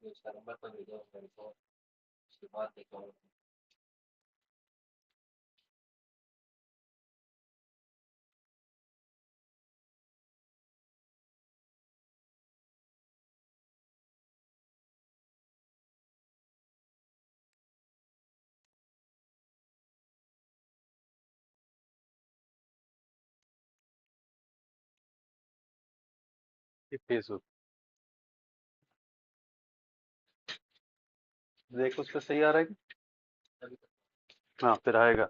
उसका नंबर तो भेजो मेरे को, उसके बाद देखो। ये फेसबुक देख, उस पर सही आ रहा है क्या? अभी तक हाँ, फिर आएगा।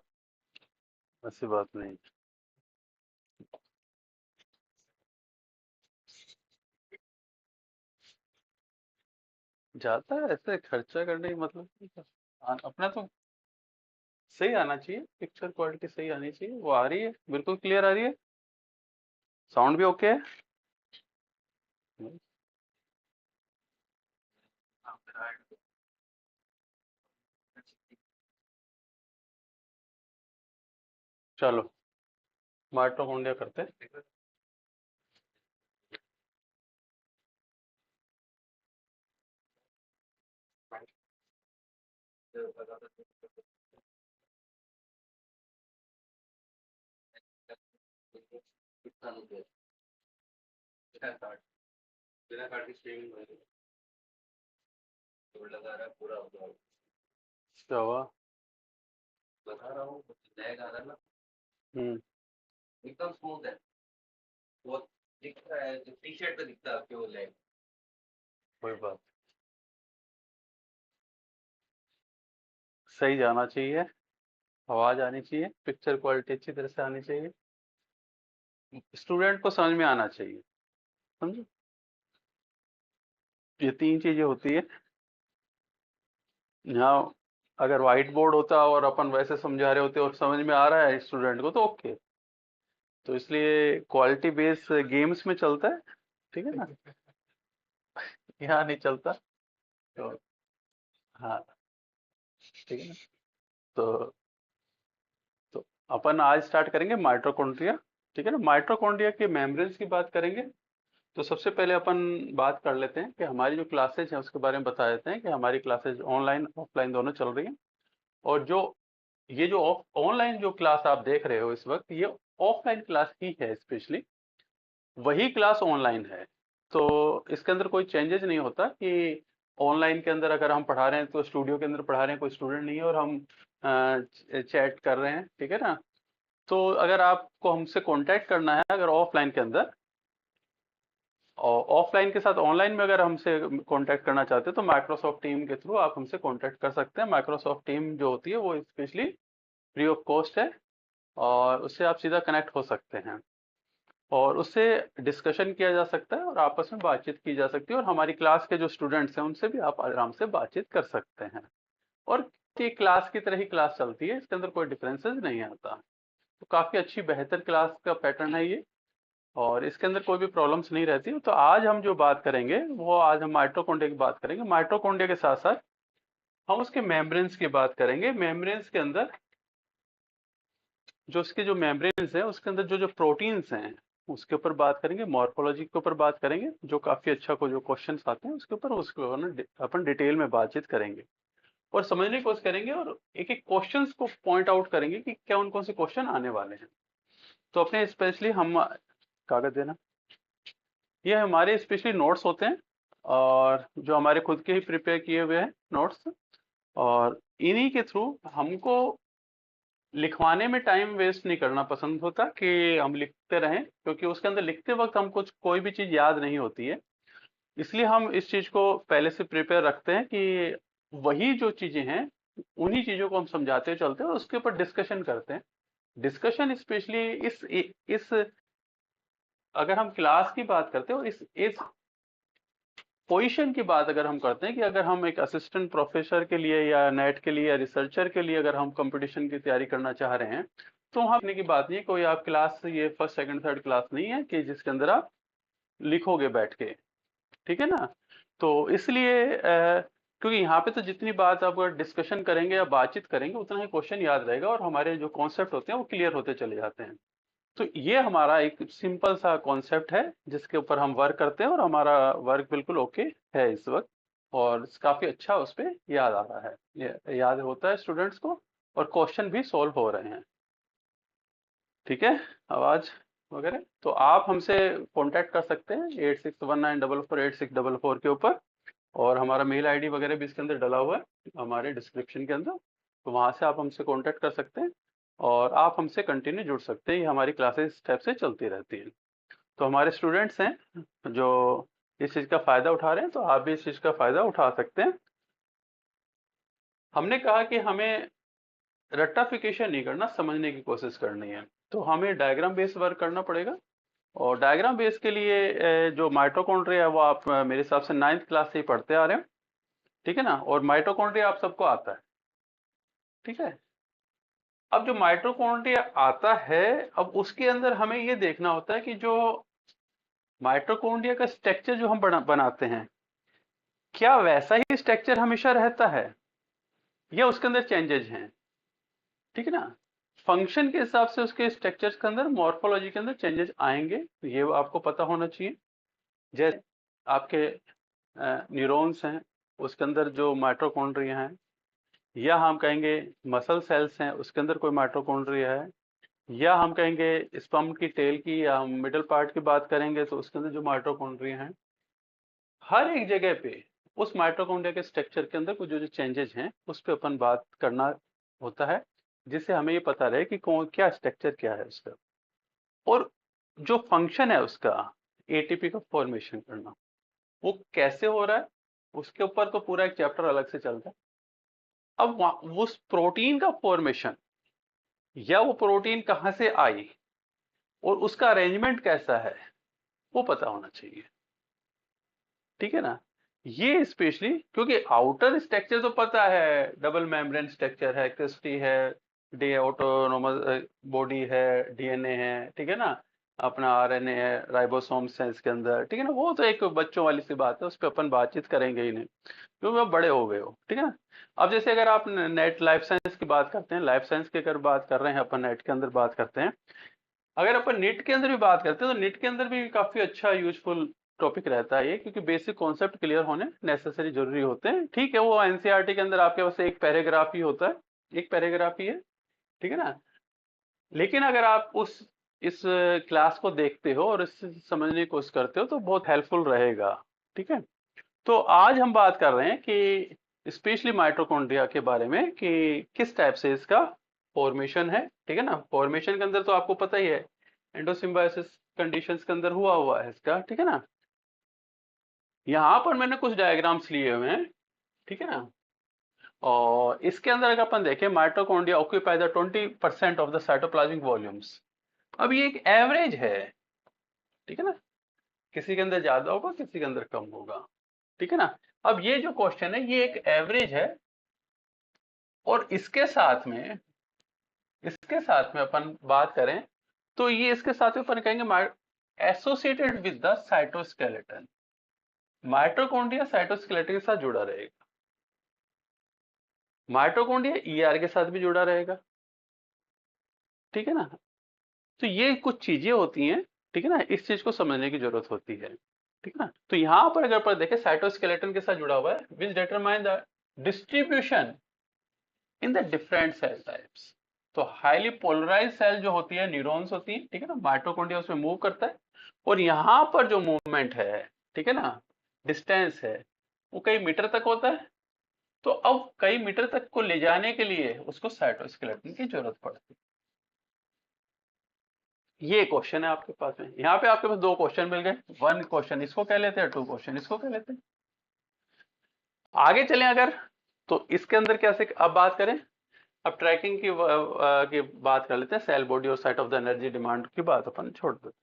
ऐसी बात नहीं। जाता है ऐसे खर्चा करने की मतलब नहीं था। अपना तो सही आना चाहिए, पिक्चर क्वालिटी सही आनी चाहिए। वो आ रही है, बिल्कुल क्लियर आ रही है। साउंड भी ओके है। हाँ, फिर आएगा। चलो, माइटोकॉन्ड्रिया करते हैं। कितना रुपये? बिना कार्ड, बिना कार्ड की स्ट्रीमिंग होगी तो लगा रहा है पूरा होगा। क्या हुआ? बता रहा हूँ लैग आ रहा है ना, हम्म। एकदम स्मूथ है। वो दिख रहा है, टी शर्ट पे दिखता है आपके वो लैग। कोई बात। सही जाना चाहिए, आवाज आनी चाहिए, पिक्चर क्वालिटी अच्छी तरह से आनी चाहिए, स्टूडेंट को समझ में आना चाहिए। समझो, ये तीन चीजें होती है। यहाँ अगर व्हाइट बोर्ड होता और अपन वैसे समझा रहे होते और समझ में आ रहा है स्टूडेंट को तो ओके। तो इसलिए क्वालिटी बेस गेम्स में चलता है, ठीक है ना। यहाँ नहीं चलता। तो हाँ, ठीक है ना। तो तो अपन आज स्टार्ट करेंगे माइटोकॉन्ड्रिया। ठीक है ना, माइटोकॉन्ड्रिया के मेम्ब्रेन्स की बात करेंगे। तो सबसे पहले अपन बात कर लेते हैं कि हमारी जो क्लासेज हैं उसके बारे में बता देते हैं कि हमारी क्लासेज ऑनलाइन ऑफलाइन दोनों चल रही हैं। और जो ये जो ऑनलाइन जो क्लास आप देख रहे हो इस वक्त, ये ऑफलाइन क्लास ही है स्पेशली। वही क्लास ऑनलाइन है। तो इसके अंदर कोई चेंजेस नहीं होता कि ऑनलाइन के अंदर अगर हम पढ़ा रहे हैं तो स्टूडियो के अंदर पढ़ा रहे हैं, कोई स्टूडेंट नहीं है और हम चैट कर रहे हैं, ठीक है ना। तो अगर आपको हमसे कांटेक्ट करना है अगर ऑफलाइन के अंदर, और ऑफलाइन के साथ ऑनलाइन में अगर हमसे कांटेक्ट करना चाहते हैं तो माइक्रोसॉफ्ट टीम के थ्रू आप हमसे कांटेक्ट कर सकते हैं। माइक्रोसॉफ्ट टीम जो होती है वो स्पेशली फ्री ऑफ कॉस्ट है, और उससे आप सीधा कनेक्ट हो सकते हैं और उससे डिस्कशन किया जा सकता है और आपस में बातचीत की जा सकती है, और हमारी क्लास के जो स्टूडेंट्स हैं उनसे भी आप आराम से बातचीत कर सकते हैं। और ये क्लास की तरह ही क्लास चलती है, इसके अंदर कोई डिफरेंसेस नहीं आता। तो काफी अच्छी बेहतर क्लास का पैटर्न है ये, और इसके अंदर कोई भी प्रॉब्लम्स नहीं रहती। तो आज हम जो बात करेंगे वो आज हम माइटोकॉन्ड्रिया की बात करेंगे। माइटोकॉन्ड्रिया के साथ साथ हम उसके मेम्ब्रेन्स की बात करेंगे। मेम्ब्रेन्स के अंदर जो उसके जो मेम्ब्रेन्स हैं उसके अंदर जो जो प्रोटीन्स हैं उसके ऊपर बात करेंगे, मॉर्फोलॉजी के ऊपर बात करेंगे, जो काफी अच्छा को जो क्वेश्चंस आते हैं उसके ऊपर उसको ना अपन डिटेल में बातचीत करेंगे और समझने की कोशिश करेंगे, और एक एक क्वेश्चंस को पॉइंट आउट करेंगे कि क्या कौन कौन से क्वेश्चन आने वाले हैं। तो अपने स्पेशली हम कागज देना, ये हमारे स्पेशली नोट्स होते हैं और जो हमारे खुद के ही प्रिपेयर किए हुए हैं नोट्स, और इन्हीं के थ्रू हमको लिखवाने में टाइम वेस्ट नहीं करना पसंद होता कि हम लिखते रहें, क्योंकि उसके अंदर लिखते वक्त हमको कोई भी चीज याद नहीं होती है। इसलिए हम इस चीज को पहले से प्रिपेयर रखते हैं कि वही जो चीजें हैं उन्हीं चीजों को हम समझाते चलते हैं और उसके ऊपर डिस्कशन करते हैं। डिस्कशन स्पेशली इस अगर हम क्लास की बात करते हैं और इस पोजीशन की बात अगर हम करते हैं कि अगर हम एक असिस्टेंट प्रोफेसर के लिए या नेट के लिए या रिसर्चर के लिए अगर हम कंपटीशन की तैयारी करना चाह रहे हैं, तो वहाँ लिखने की बात नहीं है। कोई आप क्लास ये फर्स्ट सेकंड थर्ड क्लास नहीं है कि जिसके अंदर आप लिखोगे बैठ के, ठीक है ना। तो इसलिए क्योंकि यहाँ पे तो जितनी बात आप डिस्कशन करेंगे या बातचीत करेंगे उतना ही क्वेश्चन याद रहेगा और हमारे जो कॉन्सेप्ट होते हैं वो क्लियर होते चले जाते हैं। तो ये हमारा एक सिंपल सा कॉन्सेप्ट है जिसके ऊपर हम वर्क करते हैं और हमारा वर्क बिल्कुल ओके है इस वक्त। और काफी अच्छा उस पे याद आ रहा है, याद होता है स्टूडेंट्स को, और क्वेश्चन भी सॉल्व हो रहे हैं। ठीक है, आवाज वगैरह तो आप हमसे कांटेक्ट कर सकते हैं 8619448644 के ऊपर, और हमारा मेल आईडी वगैरह भी इसके अंदर डला हुआ है हमारे डिस्क्रिप्शन के अंदर, तो वहां से आप हमसे कांटेक्ट कर सकते हैं और आप हमसे कंटिन्यू जुड़ सकते हैं। ये हमारी क्लासेस स्टेप से चलती रहती हैं। तो हमारे स्टूडेंट्स हैं जो इस चीज़ का फायदा उठा रहे हैं, तो आप भी इस चीज़ का फायदा उठा सकते हैं। हमने कहा कि हमें रट्टाफिकेशन नहीं करना, समझने की कोशिश करनी है, तो हमें डायग्राम बेस्ड वर्क करना पड़ेगा। और डायग्राम बेस के लिए जो माइटोकॉन्ड्रिया है वो आप मेरे हिसाब से 9th क्लास से ही पढ़ते आ रहे हैं। ठीक है ना, और माइटोकॉन्ड्रिया आप सबको आता है। ठीक है, अब जो माइटोकॉन्ड्रिया आता है, अब उसके अंदर हमें ये देखना होता है कि जो माइटोकॉन्ड्रिया का स्ट्रक्चर जो हम बनाते हैं, क्या वैसा ही स्ट्रक्चर हमेशा रहता है या उसके अंदर चेंजेस हैं। ठीक है ना, फंक्शन के हिसाब से उसके स्ट्रक्चर्स के अंदर, मॉर्फोलॉजी के अंदर चेंजेस आएंगे, तो ये आपको पता होना चाहिए। जैसे आपके न्यूरॉन्स हैं, उसके अंदर जो माइटोकॉन्ड्रिया हैं, या हम कहेंगे मसल सेल्स हैं, उसके अंदर कोई माइटोकॉन्ड्रिया है, या हम कहेंगे स्पर्म की टेल की या हम मिडल पार्ट की बात करेंगे तो उसके अंदर जो माइटोकॉन्ड्रिया हैं, हर एक जगह पे उस माइटोकॉन्ड्रिया के स्ट्रक्चर के अंदर कुछ जो जो चेंजेस हैं उस पर अपन बात करना होता है, जिससे हमें ये पता रहे कि कौन क्या स्ट्रक्चर क्या है उसका, और जो फंक्शन है उसका एटीपी का फॉर्मेशन करना, वो कैसे हो रहा है, उसके ऊपर तो पूरा एक चैप्टर अलग से चलता है। अब उस प्रोटीन का फॉर्मेशन, या वो प्रोटीन कहाँ से आई और उसका अरेंजमेंट कैसा है, वो पता होना चाहिए। ठीक है ना, ये स्पेशली क्योंकि आउटर स्ट्रक्चर तो पता है, डबल मेम्ब्रेन स्ट्रक्चर है, क्रिस्टी है, डी ऑटोनोमस बॉडी है, डीएनए है, ठीक है ना, अपना आरएनए है, राइबोसोम्स है इसके अंदर। ठीक है ना, वो तो एक बच्चों वाली सी बात है, उस पर अपन बातचीत करेंगे ही नहीं क्योंकि आप बड़े हो गए हो। ठीक है ना, अब जैसे अगर आप नेट लाइफ साइंस की बात करते हैं, लाइफ साइंस की अगर बात कर रहे हैं अपन, नेट के अंदर बात करते हैं, अगर अपन नीट के अंदर भी बात करते हैं तो नीट के अंदर भी काफी अच्छा यूजफुल टॉपिक रहता है ये, क्योंकि बेसिक कॉन्सेप्ट क्लियर होने नेसेसरी जरूरी होते हैं। ठीक है, वो एनसीईआरटी के अंदर आपके पास एक पैराग्राफ ही होता है, एक पैराग्राफ ही है। ठीक है ना, लेकिन अगर आप उस इस क्लास को देखते हो और इससे समझने की कोशिश करते हो तो बहुत हेल्पफुल रहेगा। ठीक है, तो आज हम बात कर रहे हैं कि स्पेशली माइटोकॉन्ड्रिया के बारे में कि किस टाइप से इसका फॉर्मेशन है। ठीक है ना, फॉर्मेशन के अंदर तो आपको पता ही है, एंडोसिम्बायोसिस कंडीशंस के अंदर हुआ हुआ है इसका। ठीक है ना, यहाँ पर मैंने कुछ डायग्राम्स लिए हुए हैं। ठीक है ना, और इसके अंदर अगर अपन देखें, mitochondria occupy the 20% of the cytoplasmic volumes. अब ये एक एवरेज है। ठीक है ना, किसी के अंदर ज्यादा होगा, किसी के अंदर कम होगा। ठीक है ना, अब ये जो क्वेश्चन है ये एक एवरेज है, और इसके साथ में अपन बात करें तो ये इसके साथ में अपन कहेंगे associated with the cytoskeleton. Mitochondria cytoskeleton के साथ जुड़ा रहेगा, माइटोकॉन्ड्रिया ईआर के साथ भी जुड़ा रहेगा। ठीक है ना, तो ये कुछ चीजें होती हैं। ठीक है ना, इस चीज को समझने की जरूरत होती है। ठीक है ना, तो यहां पर अगर पर देखें साइटोस्केलेटन के साथ जुड़ा हुआ है, which determine the distribution in the different cell types. तो हाईली पोलराइज सेल जो होती है, न्यूरॉन्स होती है। ठीक है ना, माइटोकॉन्ड्रिया उसमें मूव करता है, और यहाँ पर जो मूवमेंट है, ठीक है ना, डिस्टेंस है, वो कई मीटर तक होता है। तो अब कई मीटर तक को ले जाने के लिए उसको साइटोस्केलेटन की जरूरत पड़ती है। ये क्वेश्चन है आपके पास में, यहाँ पे आपके पास दो क्वेश्चन मिल गए, वन क्वेश्चन इसको कह लेते हैं, टू क्वेश्चन इसको कह लेते हैं। आगे चलें अगर, तो इसके अंदर कैसे अब बात करें, अब ट्रैकिंग की बात कर लेते हैं, सेल बॉडी और site of the energy demand की बात अपन छोड़ देते हैं।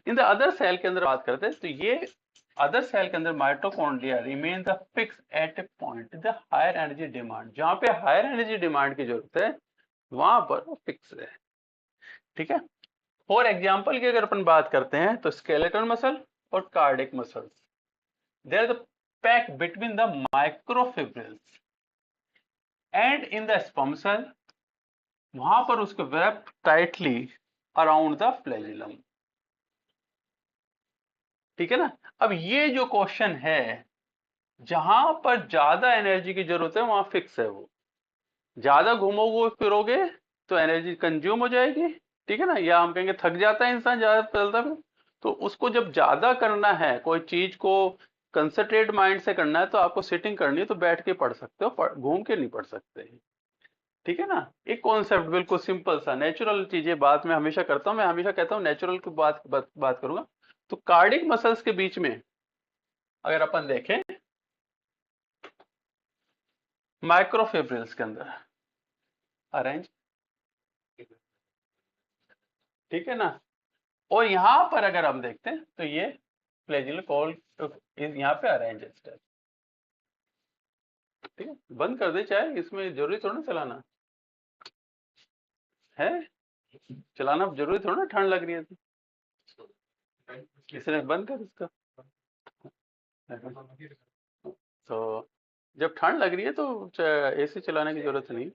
इन द अदर सेल के अंदर बात करते हैं, तो ये अदर सेल के अंदर mitochondria remain the fix at a point the higher energy demand. जहां पे हायर एनर्जी डिमांड की जरूरत है वहां पर वो फिक्स है। ठीक है, फॉर एग्जाम्पल की अगर अपन बात करते हैं तो स्केलेटल मसल और cardiac muscles, they are the pack between the microfibrils, and in the sperm cell, वहां पर उसको web tightly around the flagellum. ठीक है ना, अब ये जो क्वेश्चन है जहां पर ज्यादा एनर्जी की जरूरत है वहां फिक्स है वो। ज्यादा घूमोगे फिरोगे तो एनर्जी कंज्यूम हो जाएगी, ठीक है ना, या हम कहेंगे थक जाता है इंसान ज्यादा चलता फिर। तो उसको जब ज्यादा करना है कोई चीज को, कंसंट्रेट माइंड से करना है, तो आपको सिटिंग करनी है तो बैठ के पढ़ सकते हो, घूम के नहीं पढ़ सकते। ठीक है ना। एक कॉन्सेप्ट बिल्कुल सिंपल सा नेचुरल चीजें बात मैं हमेशा करता हूँ, मैं हमेशा कहता हूँ नेचुरल की बात करूंगा। तो कार्डिक मसल्स के बीच में अगर अपन देखें माइक्रोफिब्रिल्स के अंदर अरेंज, ठीक है ना। और यहां पर अगर हम देखते हैं तो ये फ्लैजिल कॉल यहाँ पे अरेंज है। ठीक है, बंद कर दे चाहे, इसमें जरूरी थोड़ा ना चलाना है, चलाना जरूरी थोड़ा ना, ठंड लग रही है तो इसने बंद कर इसका। तो जब ठंड लग रही है तो एसी चलाने की जरूरत नहीं।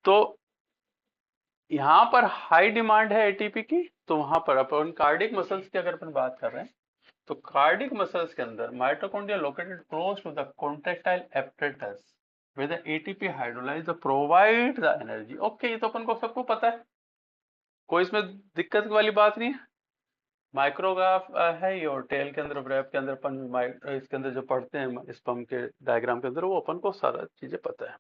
तो यहाँ पर हाई डिमांड है एटीपी की, तो वहां पर अपन कार्डिक मसल्स की अगर अपन बात कर रहे हैं तो कार्डिक मसल्स के अंदर mitochondria located close to the contractile apparatus where the ATP hydrolyze the provide the energy। Okay, ये तो अपन को सबको पता है, कोई इसमें दिक्कत वाली बात नहीं है। माइक्रोग्राफ है ये, और टेल के अंदर ब्रेप के अंदर अपन इसके अंदर जो पढ़ते हैं स्पम के डायग्राम के अंदर वो अपन को सारा चीजें पता है।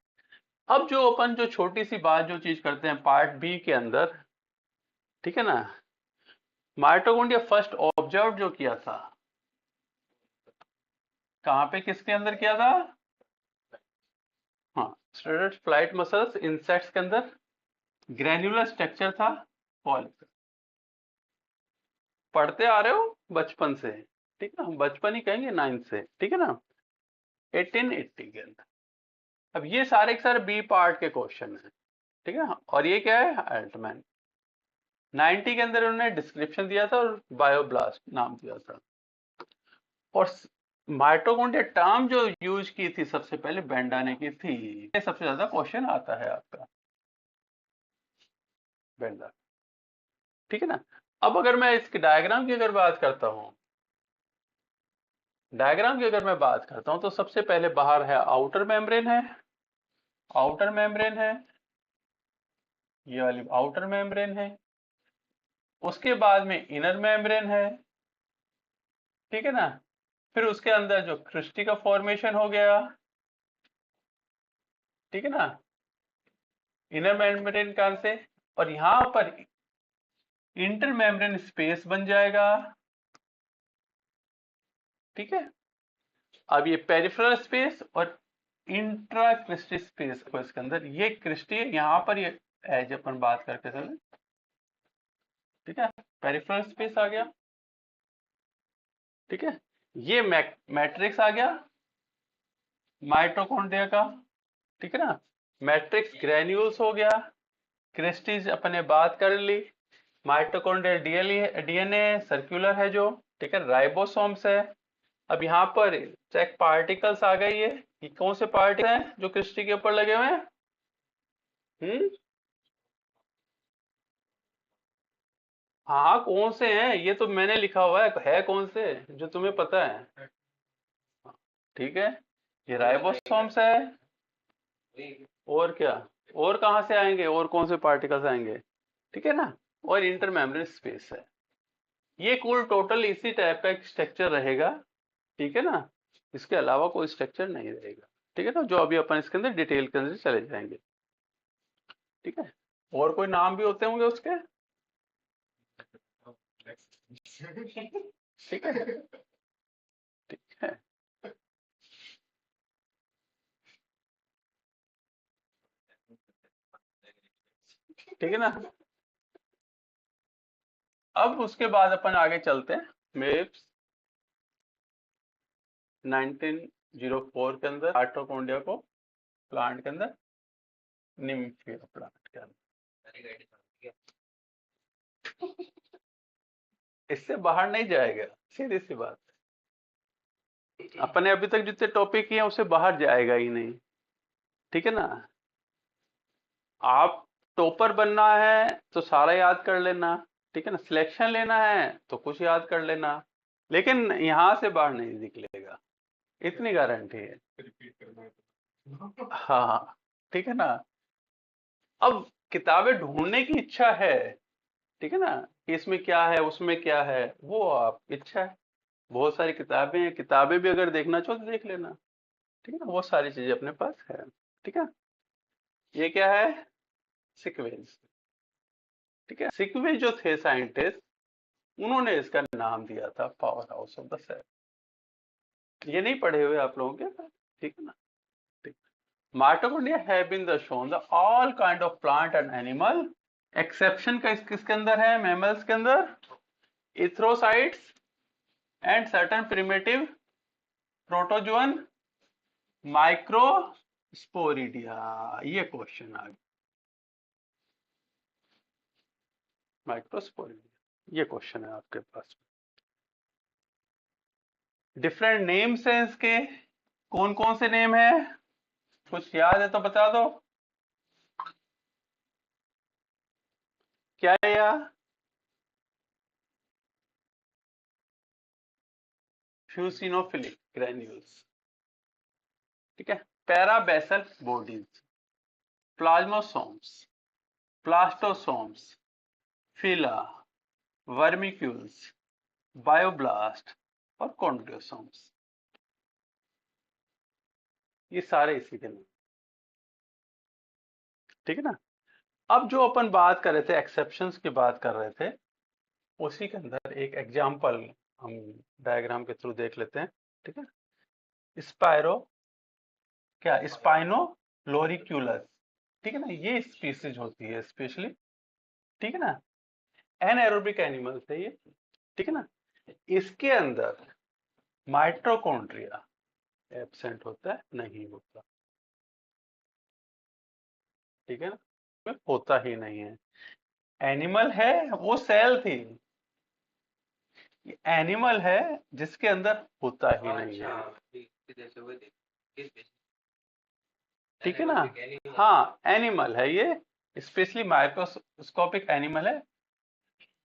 अब जो अपन जो छोटी सी बात जो चीज करते हैं पार्ट बी के अंदर, ठीक है ना, माइटोकॉन्ड्रिया फर्स्ट ऑब्जर्व जो किया था कहाँ पे, किसके अंदर किया था? हाँ, स्ट्रेटेड फ्लाइट मसल्स इंसेक्ट्स के अंदर, ग्रैन्युलर स्ट्रक्चर था, पॉलिप। पढ़ते आ रहे हो बचपन से, ठीक है ना, हम बचपन ही कहेंगे 9th से, ठीक है ना, 1880 के अंदर। अब ये सारे के सारे बी पार्ट के क्वेश्चन है, ठीक है ना। और ये क्या है? अल्टमैन 90 के अंदर उन्होंने डिस्क्रिप्शन दिया था और बायोब्लास्ट नाम दिया था। और माइटोकॉन्ड्रिया टर्म जो यूज की थी सबसे पहले बेंडा ने की थी। ये सबसे ज्यादा क्वेश्चन आता है आपका बेंडा, ठीक है ना। अब अगर मैं इसके डायग्राम की अगर बात करता हूं, डायग्राम की अगर मैं बात करता हूं तो सबसे पहले बाहर है आउटर मेम्ब्रेन है, आउटर मेम्ब्रेन है, ये वाली आउटर मेम्ब्रेन है। उसके बाद में इनर मेम्ब्रेन है, ठीक है ना। फिर उसके अंदर जो क्रिस्टी का फॉर्मेशन हो गया, ठीक है ना, इनर मेम्ब्रेन का से। और यहां पर इंटर मेम्ब्रेन स्पेस बन जाएगा, ठीक है। अब ये पेरिफेरल स्पेस और इंट्रा क्रिस्टी स्पेस को इसके अंदर, ये क्रिस्टी यहां पर ये एज अपन बात करके चले, ठीक है, पेरिफेरल स्पेस आ गया, ठीक है। ये मैट्रिक्स आ गया माइटोकॉन्ड्रिया का, ठीक है ना। मैट्रिक्स ग्रेन्यूल्स हो गया, क्रिस्टीज अपने बात कर ली, माइटोकॉन्ड्रियल डीएनए सर्कुलर है जो, ठीक है, राइबोसोम्स है। अब यहाँ पर चेक पार्टिकल्स आ गए, ये कौन से पार्टिकल हैं जो क्रिस्टी के ऊपर लगे हुए हैं? हम्म, हाँ कौन से हैं ये तो मैंने लिखा हुआ है कौन से जो तुम्हें पता है? ठीक है, ये राइबोसोम्स है। और क्या? और कहाँ से आएंगे, और कौन से पार्टिकल्स आएंगे, ठीक है ना। और इंटर मेम्ब्रेन स्पेस है। ये कुल टोटल इसी टाइप का एक स्ट्रक्चर रहेगा, ठीक है ना। इसके अलावा कोई स्ट्रक्चर नहीं रहेगा, ठीक है ना, जो अभी अपन इसके अंदर डिटेल के अंदर चले जाएंगे, ठीक है। और कोई नाम भी होते होंगे उसके, ठीक है, ठीक है, ठीक है ना। अब उसके बाद अपन आगे चलते हैं मेप्स 1904 के अंदर माइटोकॉन्ड्रिया को प्लांट के अंदर, निम्फिया प्लांट के अंदर, इससे बाहर नहीं जाएगा, सीधी सी बात। अपने अभी तक जितने टॉपिक किए हैं उससे बाहर जाएगा ही नहीं, ठीक है ना। आप टॉपर बनना है तो सारा याद कर लेना, ठीक है ना, सिलेक्शन लेना है तो कुछ याद कर लेना, लेकिन यहां से बाहर नहीं निकलेगा, इतनी गारंटी है। रिपीट करना है तो। हाँ, ठीक है ना। अब किताबें ढूंढने की इच्छा है, ठीक है ना, कि इसमें क्या है उसमें क्या है, वो आप इच्छा है। बहुत सारी किताबें हैं, किताबें भी अगर देखना चाहो तो देख लेना, ठीक है ना, बहुत सारी चीजें अपने पास है। ठीक है, ये क्या है, सिक्वेंस। ठीक है, सिक्वेंस जो थे साइंटिस्ट, उन्होंने इसका नाम दिया था power house of the cell. ये नहीं पढ़े हुए आप लोगों के, ठीक है ना। ठीक। Mitochondria have been the shown the all kind of plant and animal, exception का किसके अंदर है, मैमल्स के अंदर, erythrocytes and certain primitive protozoan, microsporidia. ये क्वेश्चन आ गया, माइक्रोस्पोरिडिया, ये क्वेश्चन है आपके पास। डिफरेंट नेम्स हैं इसके, कौन कौन से नेम है, कुछ याद है तो बता दो। क्या है यार, फ्यूसिनोफिलिक ग्रेन्यूल्स, ठीक है, पैराबेसल बॉडीज, प्लाज्मोसोम्स, प्लास्टोसोम्स, फिला, वर्मिक्यूल्स, बायोब्लास्ट और कॉन्ड्रियोसोम्स, ये सारे इसी के नाम, ठीक है ना। अब जो अपन बात कर रहे थे, एक्सेप्शंस की बात कर रहे थे, उसी के अंदर एक एग्जांपल हम डायग्राम के थ्रू देख लेते हैं, ठीक है। स्पायरो, क्या, स्पाइनो लोरिक्यूलस, ठीक है ना, ये स्पीसीज होती है स्पेशली, ठीक है ना, एनाएरोबिक एनिमल है ये, ठीक है ना। इसके अंदर माइटोकॉन्ड्रिया एब्सेंट होता है, नहीं होता, ठीक है ना, में होता ही नहीं है। एनिमल है, वो सेल थी, एनिमल है जिसके अंदर होता ही नहीं है, अच्छा, जैसे वो देख ठीक है ना। Anaerobic animal. हाँ, एनिमल है ये, स्पेशली माइक्रोस्कोपिक एनिमल है,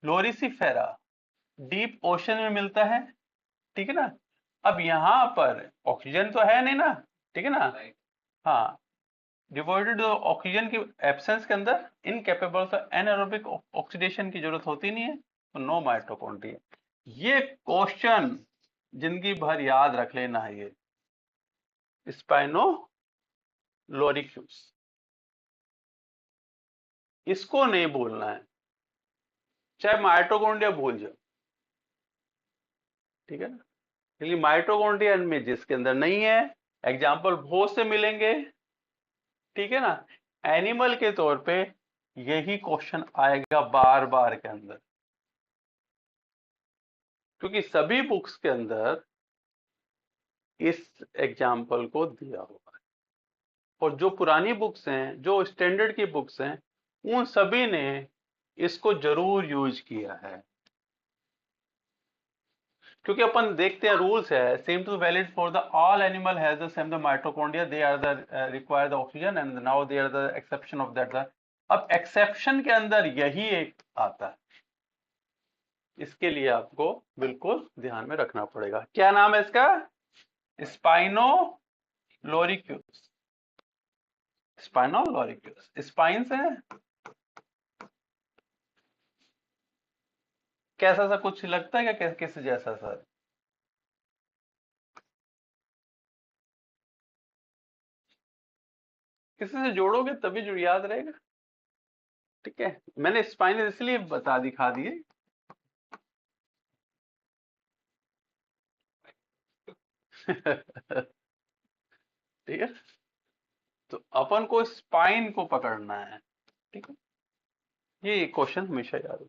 लोरिसिफेरा, डीप ओशन में मिलता है, ठीक है ना। अब यहाँ पर ऑक्सीजन तो है नहीं ना, ठीक है ना। राइट। हाँ, डिवोटेड ऑक्सीजन की एब्सेंस के अंदर इनकेपेबल, तो एनारोबिक ऑक्सीडेशन की जरूरत होती नहीं है, तो नो माइटोकॉन्ड्रिया। ये क्वेश्चन जिंदगी भर याद रख लेना है, ये स्पाइनो लोरिक्यूस, इसको नहीं भूलना है, चाहे माइटोकॉन्ड्रिया भूल जाओ, ठीक है ना। क्योंकि माइटोकॉन्ड्रिया में जिसके अंदर नहीं है, एग्जाम्पल बहुत से मिलेंगे, ठीक है ना। एनिमल के तौर पे यही क्वेश्चन आएगा बार बार के अंदर, क्योंकि सभी बुक्स के अंदर इस एग्जाम्पल को दिया हुआ है, और जो पुरानी बुक्स हैं, जो स्टैंडर्ड की बुक्स हैं, उन सभी ने इसको जरूर यूज किया है। क्योंकि अपन देखते हैं रूल्स है, same to valid for the all animal has the same the mitochondria, they are the require the oxygen and now they are the exception of that. अब एक्सेप्शन के अंदर यही एक आता है, इसके लिए आपको बिल्कुल ध्यान में रखना पड़ेगा। क्या नाम है इसका, स्पाइनो लोरिक्यूस, स्पाइनो लोरिक्यूस, स्पाइन्स है, कैसा सा कुछ लगता है क्या, किस जैसा सर, किसी से जोड़ोगे तभी जो याद रहेगा, ठीक है। मैंने स्पाइन इसलिए बता दिखा दिए ठीक है, तो अपन को स्पाइन को पकड़ना है, ठीक है, ये क्वेश्चन हमेशा याद हो।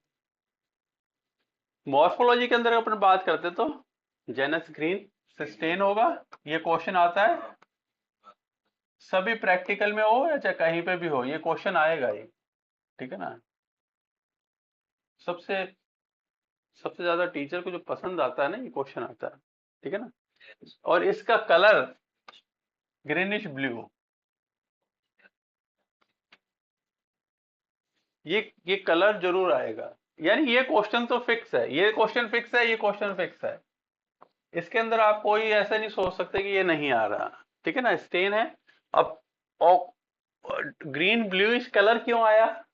मॉर्फोलॉजी के अंदर अपन बात करते तो जेनस ग्रीन सस्टेन होगा, ये क्वेश्चन आता है, सभी प्रैक्टिकल में हो या चाहे कहीं पे भी हो, ये क्वेश्चन आएगा ही, ठीक है ना। सबसे सबसे ज्यादा टीचर को जो पसंद आता है ना, ये क्वेश्चन आता है, ठीक है ना। और इसका कलर ग्रीनिश ब्लू, ये कलर जरूर आएगा, यानी ये क्वेश्चन तो फिक्स है, ये क्वेश्चन फिक्स है, ये क्वेश्चन फिक्स है, इसके अंदर आप कोई ऐसा नहीं सोच सकते कि ये नहीं आ रहा, ठीक है ना, स्टेन है। अब ग्रीन ब्लूइश कलर क्यों आया?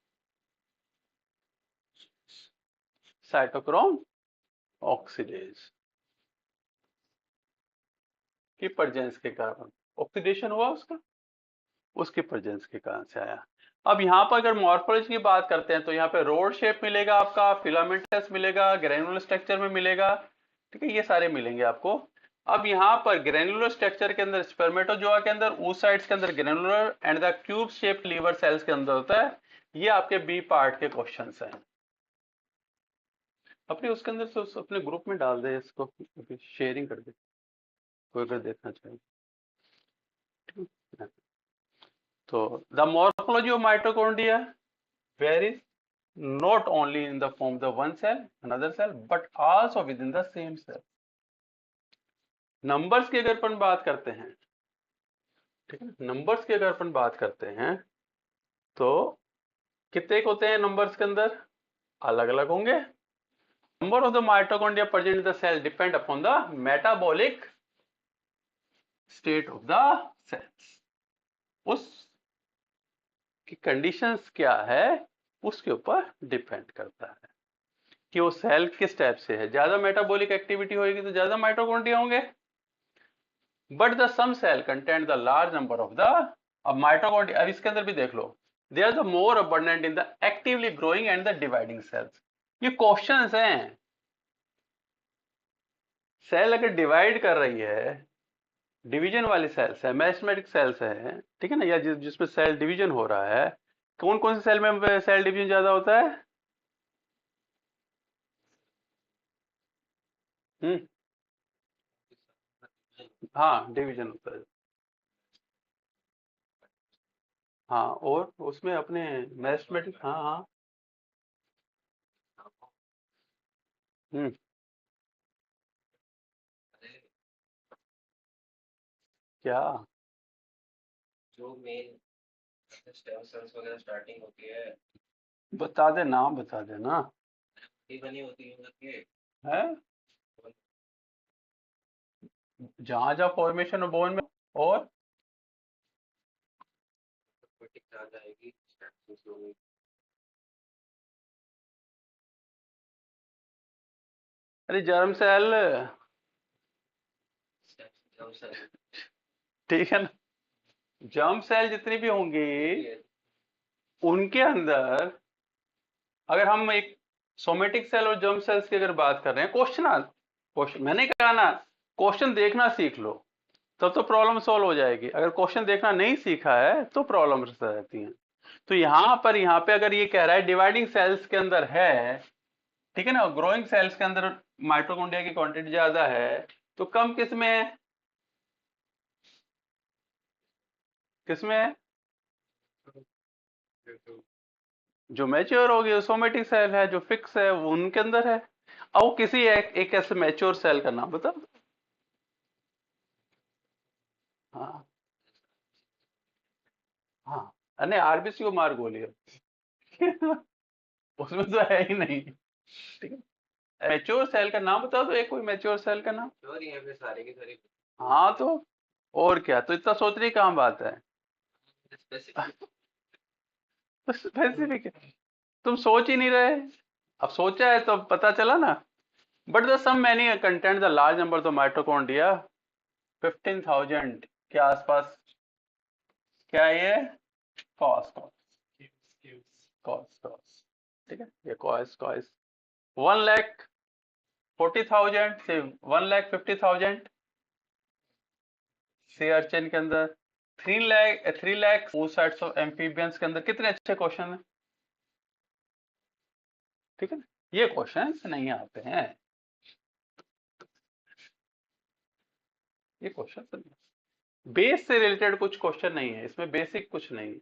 साइटोक्रोम ऑक्सीडेज की प्रेजेंस के कारण ऑक्सीडेशन हुआ उसका, उसकी प्रेजेंस के कारण से आया। अब यहाँ पर अगर मॉर्फोलॉजी की बात करते हैं तो यहाँ पे रोड शेप मिलेगा आपका, फिलामेंटस मिलेगा, ग्रेनुलर स्ट्रक्चर में मिलेगा, ठीक है, ये सारे मिलेंगे आपको। अब यहाँ पर ग्रेनुलर स्ट्रक्चर के अंदर स्पर्मेटोजोआ के अंदर oocytes के अंदर granular and the cube shape liver cells के अंदर होता है। ये आपके बी पार्ट के क्वेश्चंस हैं। अपने उसके अंदर से अपने ग्रुप में डाल दे इसको, शेयरिंग कर दे, कोई अगर देखना चाहिए। तो the morphology of mitochondria varies not only in the form of the one cell, another cell, but also within the same cell. Numbers की अगर अपन बात करते हैं, ठीक है, नंबर्स की अगर अपन बात करते हैं तो कितने होते हैं नंबर्स के अंदर? अलग अलग होंगे। Number of the mitochondria present in the cell depend upon the metabolic state of the cells. उस की कंडीशंस क्या है उसके ऊपर डिपेंड करता है कि वो सेल किस टाइप से है। ज्यादा मेटाबॉलिक एक्टिविटी होगी तो ज्यादा माइटोकॉन्ड्रिया होंगे, but the some cell content the large number of the, अब माइटोकॉन्ड्रिया, अब इसके अंदर भी देख लो, they are the more abundant in the actively growing and the dividing cells. ये क्वेश्चंस हैं। सेल अगर डिवाइड कर रही है, डिवीजन वाली सेल्स है, मेरिस्टेमेटिक सेल्स है, ठीक है ना, या जिसमें सेल डिवीजन हो रहा है, कौन कौन से सेल में सेल डिवीजन ज्यादा होता है? हम्म, हाँ डिवीजन होता है। हाँ, और उसमें अपने मेरिस्टेमेटिक, हाँ हाँ। हम्म, क्या? जो मेन स्टेम सेल्स वगैरह स्टार्टिंग होती है, बता दे, नाम बता दे ना। ये बनी होती है उनके है, जहां जहां फॉर्मेशन हो बोन में, और ऑटोमेटिक आ जाएगी स्टेम सेल्स। अरे जर्म सेल, ठीक है ना, जर्म सेल जितनी भी होंगी उनके अंदर, अगर हम एक सोमेटिक सेल और जर्म सेल्स की अगर बात कर रहे हैं, क्वेश्चन मैंने कहा ना, क्वेश्चन देखना सीख लो तब तो प्रॉब्लम सॉल्व हो जाएगी। अगर क्वेश्चन देखना नहीं सीखा है तो प्रॉब्लम्स रहती हैं। तो यहाँ पे अगर ये कह रहा है डिवाइडिंग सेल्स के अंदर है, ठीक है ना, ग्रोइंग सेल्स के अंदर माइटोकॉन्ड्रिया की क्वांटिटी ज्यादा है, तो कम किसमें है? किसमें है? जो मैच्योर हो गई सोमेटिक सेल है, जो फिक्स है वो उनके अंदर है। अब वो किसी एक ऐसे मैच्योर सेल का नाम बता। हाँ हाँ, अरे आरबीसी को मार गोली है। उसमें तो है ही नहीं, ठीक है। मैच्योर सेल का नाम बता दो, एक कोई मैच्योर सेल का नाम। और यहाँ पे सारे के सारे हाँ तो और क्या, तो इतना सोचने की कहाँ बात है। स्पेसिफिक। स्पेसिफिक है, तुम सोच ही नहीं रहे। अब सोचा है तो पता चला ना। But the some many content the large number of mitochondria 15,000 के आसपास। क्या है ये? कॉस कॉस कॉस कॉस, ठीक है, ये कॉस कॉस 1,40,000 से 1,50,000 सी अर्चन के अंदर। 3 लाख oocytes ऑफ एम्फीबियंस के अंदर। कितने अच्छे क्वेश्चन है, ठीक है ना, ये क्वेश्चन नहीं आते हैं, ये क्वेश्चन बेस से रिलेटेड कुछ क्वेश्चन नहीं है इसमें, बेसिक कुछ नहीं है।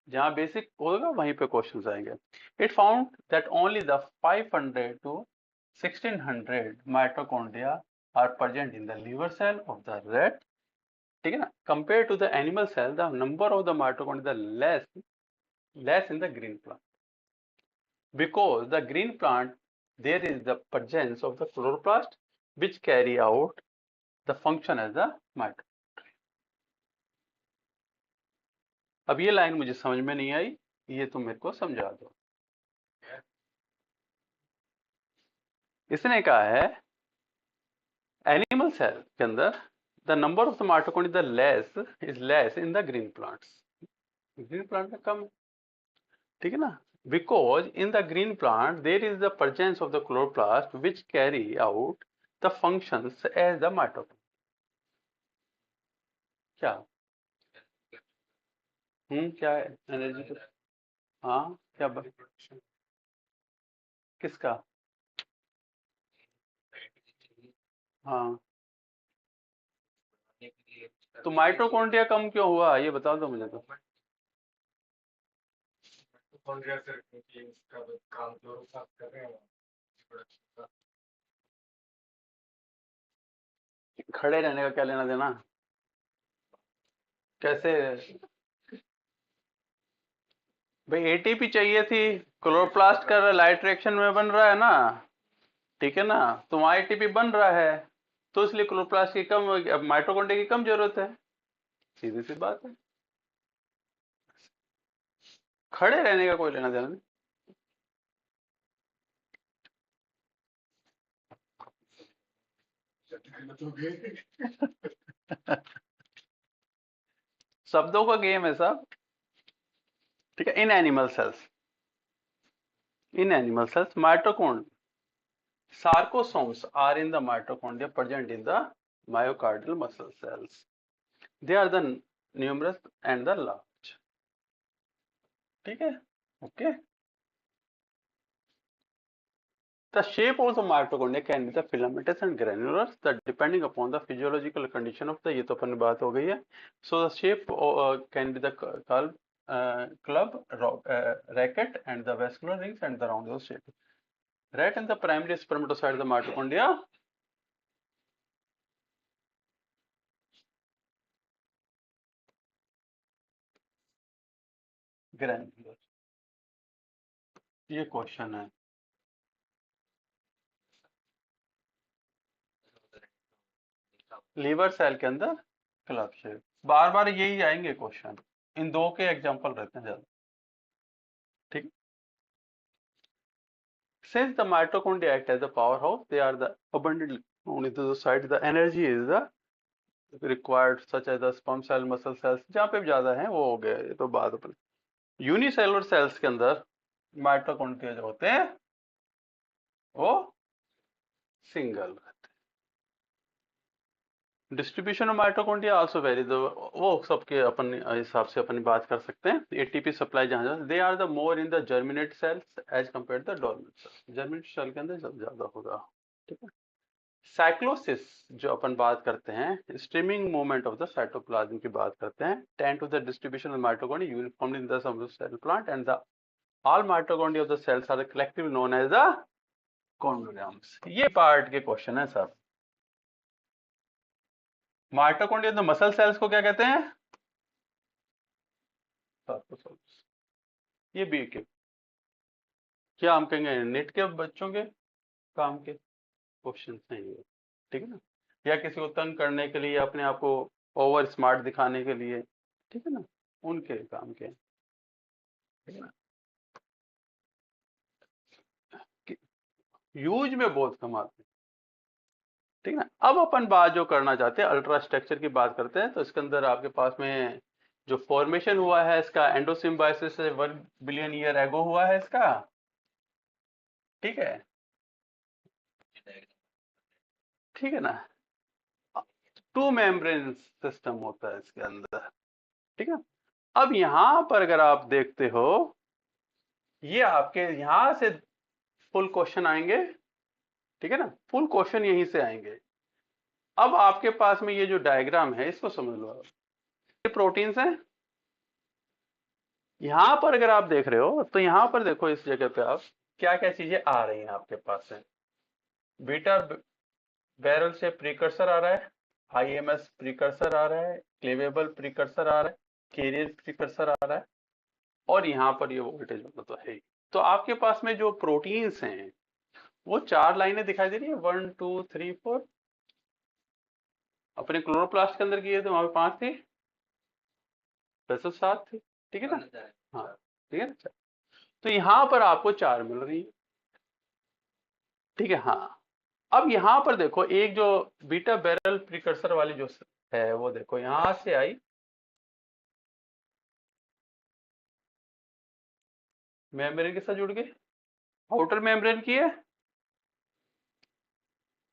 जहां बेसिक होगा वहीं पे क्वेश्चंस आएंगे। It found that only the 500 to 1600 mitochondria are present in the liver cell of the rat, ठीक है ना, compare to the animal cell the number of the mitochondria less in the green plant, because the green plant there is the presence of the chloroplast which carry out the function as the mitochondria. अब ये line मुझे समझ में नहीं आई, ये तुम मेरे को समझा दो। इसने कहा है एनिमल सेल के अंदर the number of the mitochondria is less in the green plants, green plant में कम, ठीक है ना, because in the green plant there is the presence of the chloroplast which carry out the functions as the mitochondria. क्या क्या है energy को, हाँ क्या किसका, हाँ तो माइटोकॉन्ड्रिया कम क्यों हुआ ये बता दो मुझे तो। खड़े रहने का क्या लेना देना, कैसे भाई एटीपी चाहिए थी, क्लोरोप्लास्ट का लाइट रिएक्शन में बन रहा है ना, ठीक है ना, तो वहाँ एटीपी बन रहा है, तो इसलिए क्लोरोप्लास्ट की कम, अब माइटोकॉन्ड्रिया की कम जरूरत है, सीधी सी बात है। खड़े रहने का कोई लेना देना नहीं। शब्दों का गेम है सब, ठीक है। इन animal cells mitochondria sarcosomes are in the mitochondria present in the myocardial muscle cells. They are the numerous and the large, ठीक है, okay. The shape of the mitochondria can be the filamentous and granular, that depending upon the physiological condition of the, ये तो अपन बात हो गई है. So the shape can be the curve, club, racket, and the vascular rings and the roundel shape. Right, and the primary spermatocyte of the mitochondria granular. ये question है, liver cell के अंदर क्लब शेप, बार बार यही आएंगे question, इन दो के example रहते हैं ज्यादा, ठीक। Since the mitochondria act as a powerhouse, they are the abundantly known into the site, the energy is the required such as the sperm cell, muscle cells, जहाँ पे भी ज्यादा है वो हो गया, ये तो बात अपन। यूनिसेलुलर सेल्स के अंदर माइटोकॉन्ड्रिया जो होते हैं वो single, distribution of mitochondria also very, वो सबके अपन हिसाब से अपन बात कर सकते हैं। एटीपी सप्लाई जहां they are the more in the germinate cells as compare the dormant cells, germinate cell के अंदर ज्यादा होगा, ठीक है। साइक्लोसिस जो अपन बात करते हैं, streaming movement of the cytoplasm की बात करते हैं, tend to the distribution of mitochondria uniformly in the cell plant and the all mitochondria of the cells are collectively known as the chondriomes. ये पार्ट के क्वेश्चन है sir. Mitochondria तो muscle cells को क्या कहते हैं, साइटोसोल्स। ये बी के क्या हम कहेंगे नेट के बच्चों के काम के क्वेश्चन हैं ये, ठीक है ना, या किसी को तंग करने के लिए, अपने आप को ओवर स्मार्ट दिखाने के लिए, ठीक है ना, उनके काम के, ठीक है ना, यूज में बहुत कम आते हैं, ठीक है ना। अब अपन बात जो करना चाहते हैं अल्ट्रा स्ट्रक्चर की बात करते हैं, तो इसके अंदर आपके पास में जो फॉर्मेशन हुआ है इसका एंडोसिम्बायोसिस से 1 बिलियन ईयर एगो हुआ है इसका, ठीक है, ठीक है ना। टू मेम्ब्रेन सिस्टम होता है इसके अंदर, ठीक है। अब यहां पर अगर आप देखते हो, ये आपके यहां से फुल क्वेश्चन आएंगे, ठीक है ना, फुल क्वेश्चन यहीं से आएंगे। अब आपके पास में ये जो डायग्राम है इसको समझ लो आप, ये प्रोटीन्स हैं, यहां पर अगर आप देख रहे हो तो यहां पर देखो इस जगह पे आप क्या क्या चीजें आ रही हैं आपके पास है, बीटा बैरल से प्रीकर्सर आ रहा है, आईएमएस प्रीकर्सर आ रहा है, क्लेवेबल प्रीकर्सर आ रहा है, कैरियर प्रीकर्सर आ रहा है, और यहाँ पर ये वोल्टेज वाला तो है ही। तो आपके पास में जो प्रोटीन्स हैं वो 4 लाइनें दिखाई दे रही है, 1 2 3 4, अपने क्लोरोप्लास्ट के अंदर किए थे वहां पे 5 थी, वैसे 7 थी, ठीक है ना। हाँ ठीक है ना। तो यहां पर आपको 4 मिल रही है, ठीक है। हाँ अब यहां पर देखो एक जो बीटा बैरल प्रिकर्सर वाली जो है वो देखो यहां से आई, मेम्ब्रेन के साथ जुड़ गई, आउटर मेम्ब्रेन की है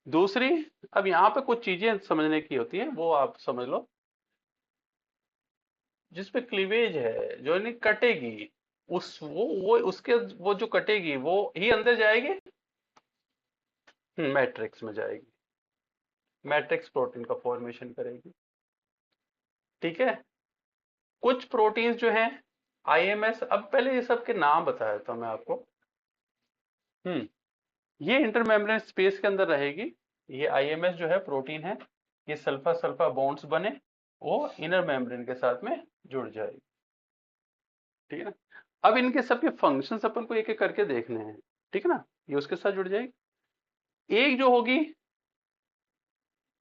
दूसरी। अब यहाँ पे कुछ चीजें समझने की होती है, वो आप समझ लो। जिसपे क्लीवेज है जो नहीं कटेगी, उस वो उसके वो जो कटेगी वो ही अंदर जाएगी, मैट्रिक्स में जाएगी, मैट्रिक्स प्रोटीन का फॉर्मेशन करेगी, ठीक है। कुछ प्रोटीन्स जो हैं आईएमएस, अब पहले ये सब के नाम बताया था मैं आपको। हम्म ये इंटरमेम्ब्रेन स्पेस के अंदर रहेगी। ये आईएमएस जो है प्रोटीन है, ये सल्फा सल्फा बॉन्ड्स बने, वो इनर मेम्ब्रेन के साथ में जुड़ जाएगी, ठीक है ना। अब इनके सबके फंक्शंस अपन को एक एक करके देखने हैं, ठीक है ना। ये उसके साथ जुड़ जाएगी, एक जो होगी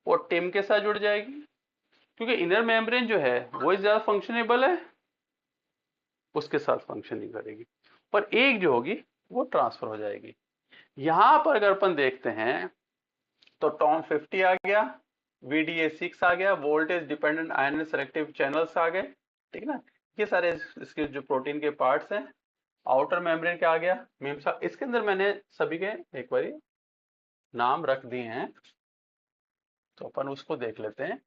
वो टिम के साथ जुड़ जाएगी, क्योंकि इनर मेम्ब्रेन जो है वो ज्यादा फंक्शनेबल है, उसके साथ फंक्शन नहीं करेगी। और एक जो होगी वो ट्रांसफर हो जाएगी। यहां पर अगर अपन देखते हैं तो टॉम 50 आ गया, VDA6 आ गया, voltage dependent ion selective channels आ गए, ठीक है ना। ये सारे इसके जो प्रोटीन के पार्ट्स हैं। आउटर मेम्ब्रेन क्या आ गया, मीमसा। इसके अंदर मैंने सभी के एक बारी नाम रख दिए हैं, तो अपन उसको देख लेते हैं।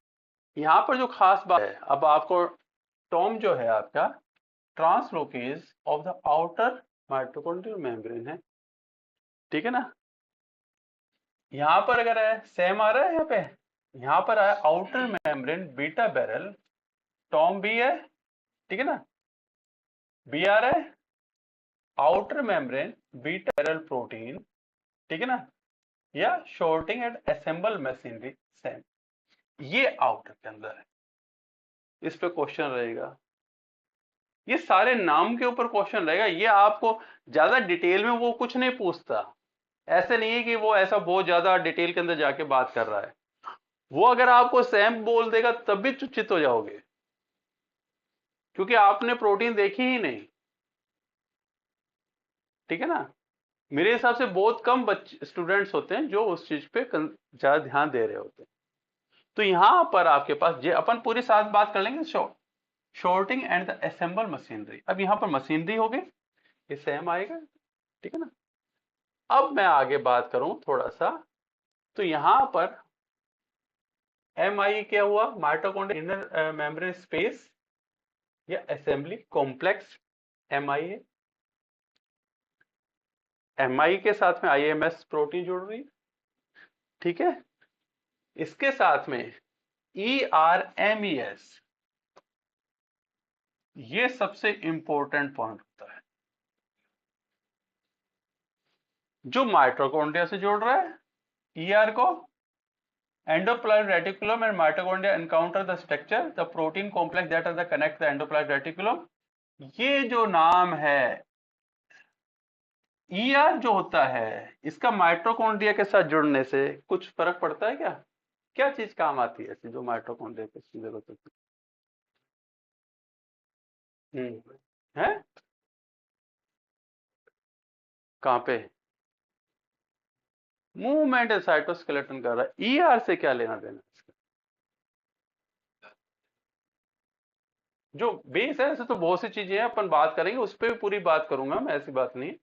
यहाँ पर जो खास बात है, अब आपको टॉम जो है आपका translocase of the outer mitochondrial membrane है, ठीक है ना। यहाँ पर अगर है सेम आ रहा है, यहाँ पे यहाँ पर है outer membrane beta barrel, TOM B है, ठीक है ना। बी आ रहा है outer membrane beta barrel protein, ठीक है ना, या sorting and assemble machinery SAM, ये आउटर के अंदर है। इस पे क्वेश्चन रहेगा, ये सारे नाम के ऊपर क्वेश्चन रहेगा। ये आपको ज्यादा डिटेल में वो कुछ नहीं पूछता, ऐसे नहीं है कि वो ऐसा बहुत ज्यादा डिटेल के अंदर जाके बात कर रहा है। वो अगर आपको सेम बोल देगा तब भी चित हो जाओगे, क्योंकि आपने प्रोटीन देखी ही नहीं, ठीक है ना। मेरे हिसाब से बहुत कम बच्चे स्टूडेंट्स होते हैं जो उस चीज पे ज्यादा ध्यान दे रहे होते हैं। तो यहां पर आपके पास ये अपन पूरी साथ बात कर लेंगे, sorting and the assemble machinery. अब यहां पर मशीनरी हो गई, ये सेम आएगा, ठीक है ना। अब मैं आगे बात करूं थोड़ा सा, तो यहां पर MI क्या हुआ, माइटोकॉन्ड्रियल इनर मेम्ब्रेन स्पेस या असेंबली कॉम्प्लेक्स, MI है। MI के साथ में IMS प्रोटीन जुड़ रही है, ठीक है। इसके साथ में ERMES, ये सबसे इंपॉर्टेंट पॉइंट होता है, जो माइटोकॉन्ड्रिया से जोड़ रहा है। ER को endoplasmic reticulum and mitochondria encounter the structure the protein complex that are the connect the endoplasmic reticulum। ये जो नाम है ER जो होता है, इसका माइटोकॉन्ड्रिया के साथ जुड़ने से कुछ फर्क पड़ता है क्या, क्या चीज काम आती है ऐसी जो माइटोकॉन्ड्रिया की जरूरत होती है। है कहाँ पे, मूवमेंट साइटोस्केलेटन कर रहा है, ER से क्या लेना देना इसका? जो बेस है, ऐसे तो बहुत सी चीजें हैं, अपन बात करेंगे, उस पर भी पूरी बात करूंगा मैं, ऐसी बात नहीं है,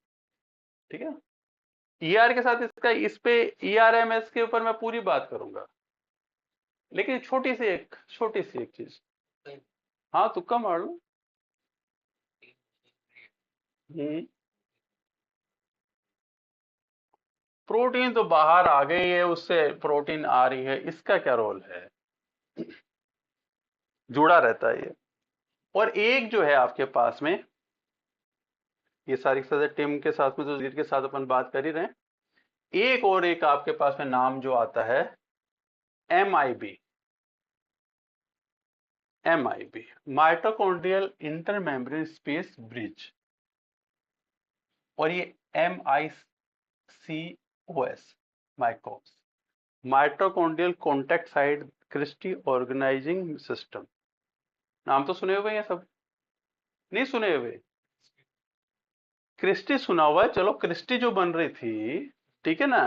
ठीक है। ER के साथ इसका, इस पे ERMS के ऊपर मैं पूरी बात करूंगा, लेकिन छोटी सी एक चीज। हाँ तुक्का मार लो। हम्म प्रोटीन तो बाहर आ गई है, उससे प्रोटीन आ रही है, इसका क्या रोल है, जुड़ा रहता है ये। और एक जो है आपके पास में, ये सारी की सारी टीम के साथ में तो के साथ अपन बात कर ही रहे हैं, एक और एक आपके पास में नाम जो आता है MIB, mitochondrial intermembrane space bridge, और ये MICOS, MICOS, mitochondrial contact site cristae organizing system, नाम तो सुने हुए हैं सब? नहीं सुने हुए? क्रिस्टी सुना हुआ है, चलो क्रिस्टी जो बन रही थी, ठीक है ना।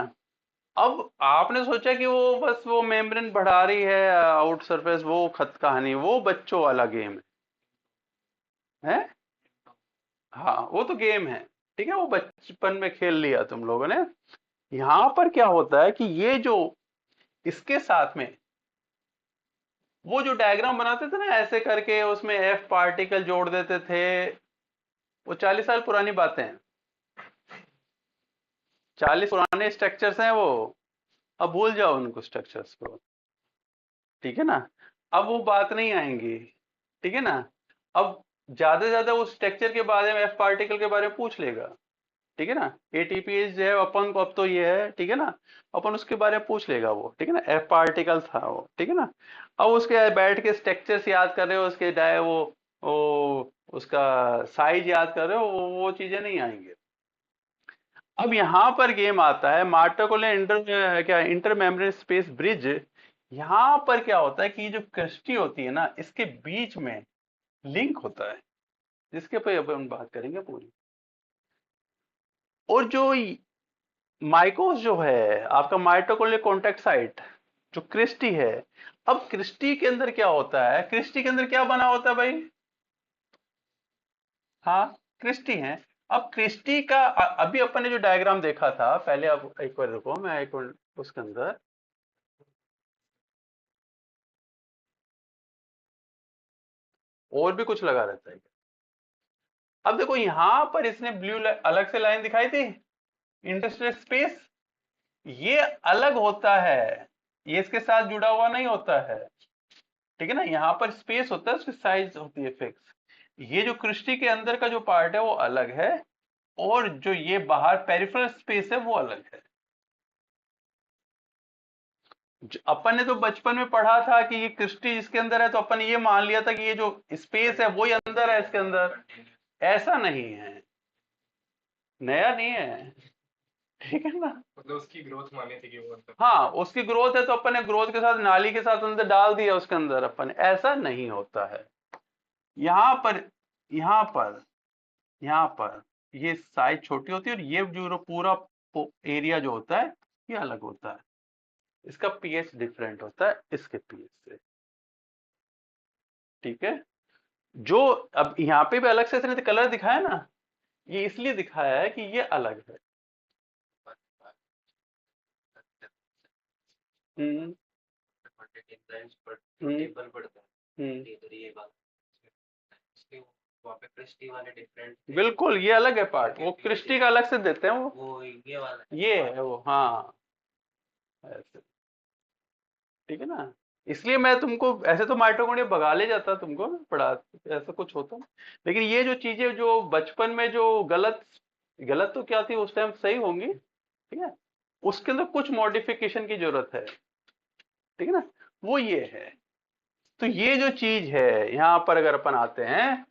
अब आपने सोचा कि वो बस वो मेम्ब्रेन बढ़ा रही है आउट सरफेस, वो खत कहानी, वो बच्चों वाला गेम है। हाँ वो तो गेम है, ठीक है, वो बचपन में खेल लिया तुम लोगों ने। यहाँ पर क्या होता है कि ये जो इसके साथ में वो जो डायग्राम बनाते थे ना ऐसे करके, उसमें एफ पार्टिकल जोड़ देते थे, वो 40 साल पुरानी बातें हैं, 40 पुराने स्ट्रक्चर्स हैं वो। अब भूल जाओ उनको स्ट्रक्चर्स को, ठीक है ना। अब वो बात नहीं आएंगी, ठीक है ना। अब ज्यादा से ज्यादा उस स्ट्रक्चर के बारे में, एफ पार्टिकल के बारे में पूछ लेगा, ठीक है ना। एटीपी जो है अपन को अब तो ये है, ठीक है ना, अपन उसके बारे में पूछ लेगा वो, ठीक है ना, एफ पार्टिकल था वो, ठीक है ना। अब उसके बैठ के स्ट्रक्चर्स याद कर रहे हो, उसके डाय वो उसका साइज याद कर रहे हो, वो चीजें नहीं आएंगे। अब यहाँ पर गेम आता है मार्टोकोले क्या इंटर मेम्ब्रेन स्पेस ब्रिज। यहाँ पर क्या होता है कि ये जो क्रिस्टी होती है ना, इसके बीच में लिंक होता है, जिसके पे अब हम बात करेंगे पूरी। और जो माइकोस जो है आपका माइटोकॉन्ड्रियल कॉन्टैक्ट साइट, जो क्रिस्टी है, अब क्रिस्टी के अंदर क्या होता है, क्रिस्टी के अंदर क्या बना होता है भाई? हाँ क्रिस्टी है। अब क्रिस्टी का अभी अपन ने जो डायग्राम देखा था पहले, अब एक बार रुको, मैं एक बार उसके अंदर, और भी कुछ लगा रहता है। अब देखो यहाँ पर इसने ब्लू अलग से लाइन दिखाई थी, इंटरस्टेट स्पेस, ये अलग होता है, ये इसके साथ जुड़ा हुआ नहीं होता है, ठीक है ना। यहाँ पर स्पेस होता है, उसकी साइज होती है फिक्स। ये जो क्रिस्टी के अंदर का जो पार्ट है वो अलग है, और जो ये बाहर पेरिफेरल स्पेस है वो अलग है। अपन ने तो बचपन में पढ़ा था कि ये क्रिस्टी इसके अंदर है, तो अपन ये मान लिया था कि ये जो स्पेस है वो ही अंदर है इसके अंदर। ऐसा नहीं है, नया नहीं है, ठीक है ना। मतलब उसकी ग्रोथ मानी थी कि वो मतलब हाँ उसकी ग्रोथ है, तो अपन ने ग्रोथ के साथ नाली के साथ अंदर डाल दिया उसके अंदर अपन ने। ऐसा नहीं होता है। यहाँ पर यहाँ पर यहाँ पर ये साइज छोटी होती है, और ये जो पूरा एरिया जो होता है ये अलग होता है, इसका पीएच डिफरेंट होता है इसके पीएच से, ठीक है। जो अब यहाँ पे भी अलग से इसने कलर दिखाया ना, ये इसलिए दिखाया है कि ये अलग है। हम्म हम्म टेबल पड़ता है, हम्म इधर ये बात इसके वहाँ पे क्रिस्टी वाले डिफरेंट थे। बिल्कुल ये अलग है पार्ट, वो क्रिस्टी का अलग से देते हैं वो ये वाला ये है वो, हाँ ऐसे, ठीक है ना। इसलिए मैं तुमको ऐसे तो माइटोकॉन्ड्रिया भगा ले जाता तुमको पढ़ा, ऐसा कुछ होता नहीं। लेकिन ये जो चीजें जो बचपन में जो गलत, गलत तो क्या थी उस टाइम, सही होंगी, ठीक है, उसके अंदर कुछ मॉडिफिकेशन की जरूरत है, ठीक है ना, वो ये है। तो ये जो चीज है यहाँ पर अगर अपन आते हैं,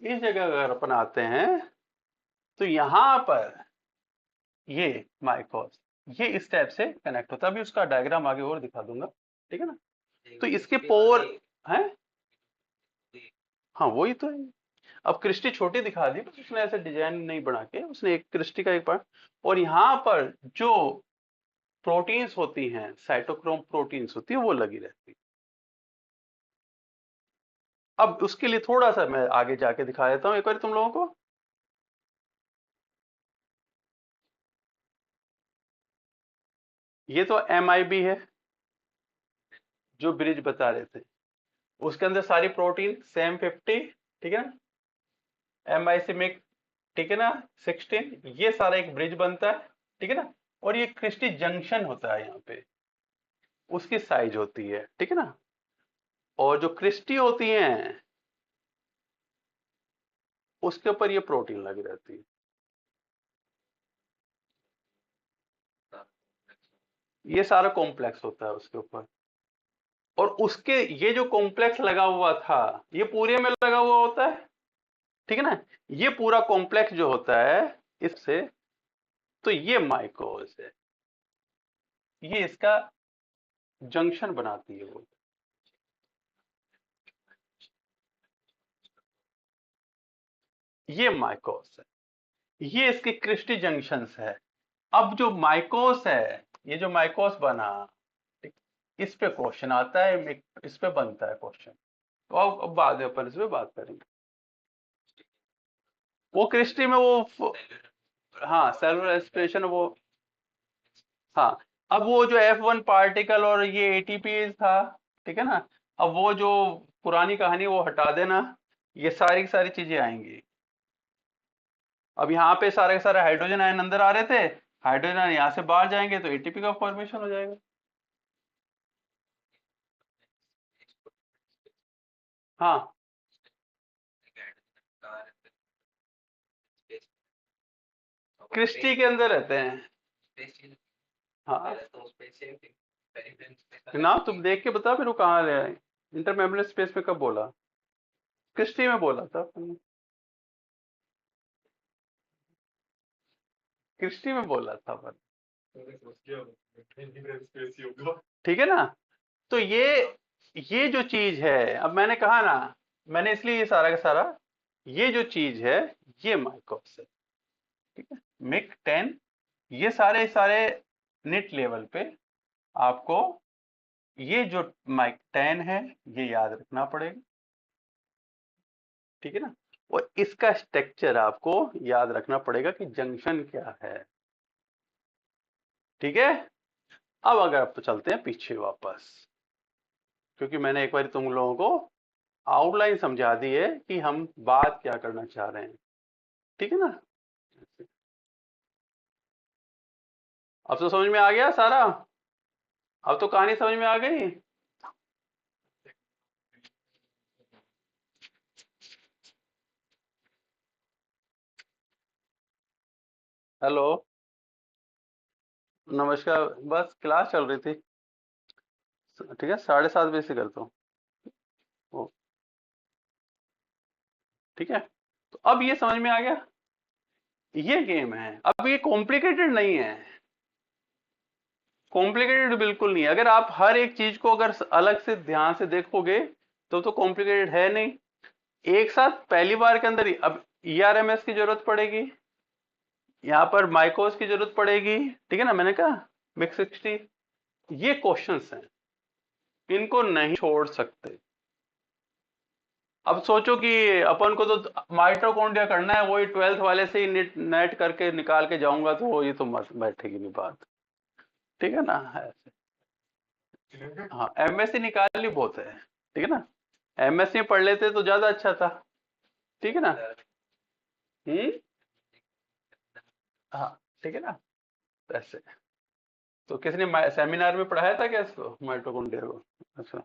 इस जगह अगर अपन आते हैं, तो यहाँ पर ये माइकोस ये इस टाइप से कनेक्ट होता है। अभी उसका डायग्राम आगे और दिखा दूंगा, ठीक है ना। तो इसके पोर हैं, हाँ वही तो है। अब क्रिस्टी छोटी दिखा दी, बस उसने ऐसे डिजाइन नहीं बना के, उसने एक क्रिस्टी का एक पार्ट, और यहाँ पर जो प्रोटीन्स होती हैं, साइटोक्रोम प्रोटीन्स होती है, वो लगी रहती है। अब उसके लिए थोड़ा सा मैं आगे जाके दिखा देता हूँ एक बार तुम लोगों को। ये तो MIB है, जो ब्रिज बता रहे थे, उसके अंदर सारी प्रोटीन सेम 50, ठीक है ना, MIC मिक, ठीक है ना, 16, ये सारा एक ब्रिज बनता है, ठीक है ना। और ये क्रिस्टी जंक्शन होता है यहाँ पे, उसकी साइज होती है, ठीक है ना। और जो क्रिस्टी होती हैं उसके ऊपर ये प्रोटीन लगी रहती है, ये सारा कॉम्प्लेक्स होता है उसके ऊपर। और उसके ये जो कॉम्प्लेक्स लगा हुआ था, ये पूरे में लगा हुआ होता है, ठीक है ना। ये पूरा कॉम्प्लेक्स जो होता है इससे तो ये माइकोज है, ये इसका जंक्शन बनाती है वो। ये माइकोस है, ये इसके क्रिस्टी जंक्शंस है। अब जो माइकोस है, ये जो माइकोस बना, ठीक, इस पे क्वेश्चन आता है, इस पे बनता है क्वेश्चन, तो अब बाद में अपन इस पे बात करेंगे। वो क्रिस्टी में हाँ सेलुलर रेस्पिरेशन वो, हाँ। अब वो जो F1 पार्टिकल और ये एटीपी था, ठीक है ना, अब वो जो पुरानी कहानी वो हटा देना, ये सारी की सारी चीजें आएंगी। अब यहाँ पे सारे के सारे हाइड्रोजन आयन अंदर आ रहे थे, हाइड्रोजन आयन यहाँ से बाहर जाएंगे तो एटीपी का फॉर्मेशन हो जाएगा। हाँ, क्रिस्टी के अंदर रहते हैं। हाँ ना, तुम देख के बता फिर वो कहाँ ले आए। इंटरमेम्ब्रेन स्पेस में कब बोला? क्रिस्टी में बोला था तुमने, क्रिस्टी में बोला था पर, ठीक है ना। तो ये जो चीज है, अब मैंने कहा ना, मैंने इसलिए ये सारा का सारा, ये जो चीज है, ये माइकोस है, ठीक है। मिक 10, ये सारे सारे निट लेवल पे आपको ये जो माइक 10 है, ये याद रखना पड़ेगा, ठीक है ना। और इसका स्ट्रक्चर आपको याद रखना पड़ेगा कि जंक्शन क्या है, ठीक है। अब अगर आप तो चलते हैं पीछे वापस, क्योंकि मैंने एक बार तुम लोगों को आउटलाइन समझा दी है कि हम बात क्या करना चाह रहे हैं, ठीक है ना। अब तो समझ में आ गया सारा, अब तो कहानी समझ में आ गई। हेलो, नमस्कार, बस क्लास चल रही थी, ठीक है, 7:30 बजे से करता हूँ ओ, ठीक है। तो अब ये समझ में आ गया, ये गेम है। अब ये कॉम्प्लिकेटेड नहीं है, कॉम्प्लिकेटेड बिल्कुल नहीं है। अगर आप हर एक चीज को अगर अलग से ध्यान से देखोगे तो कॉम्प्लिकेटेड है नहीं। एक साथ पहली बार के अंदर ही अब ईआरएमएस की जरूरत पड़ेगी, यहाँ पर माइकोस की जरूरत पड़ेगी, ठीक है ना, मैंने कहा मिक्स 60, ये क्वेश्चंस हैं, इनको नहीं छोड़ सकते। अब सोचो कि अपन को तो माइटोकॉन्ड्रिया करना है, वही 12th वाले से ही नेट नेट करके निकाल के जाऊंगा, तो ये तो मत बैठेगी नहीं बात, ठीक है ना, ऐसे। हाँ, एमएससी निकाल ली बहुत है, ठीक है ना, एमएससी पढ़ लेते तो ज्यादा अच्छा था, ठीक है ना। हम्म, हाँ, ठीक है ना, ऐसे। तो किसने सेमिनार में पढ़ाया था क्या इसको, माइटोकॉन्ड्रिया को? अच्छा।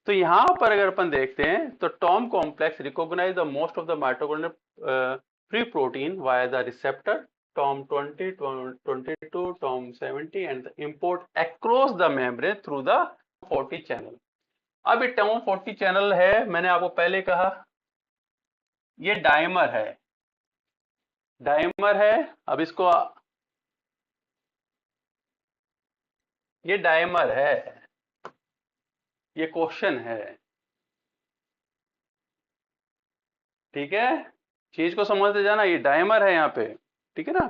तो यहाँ पर अगर अपन देखते हैं तो TOM complex recognize the most of the mitochondrial free protein via the receptor TOM 20, TOM 22, TOM 70 and import across the membrane through the 40 channel. अब ये टॉम 40 चैनल है, मैंने आपको पहले कहा ये डायमर है, डायमर है। अब इसको, ये डायमर है, ये क्वेश्चन है, ठीक है। चीज को समझते जाना, ये डायमर है यहाँ पे, ठीक है ना,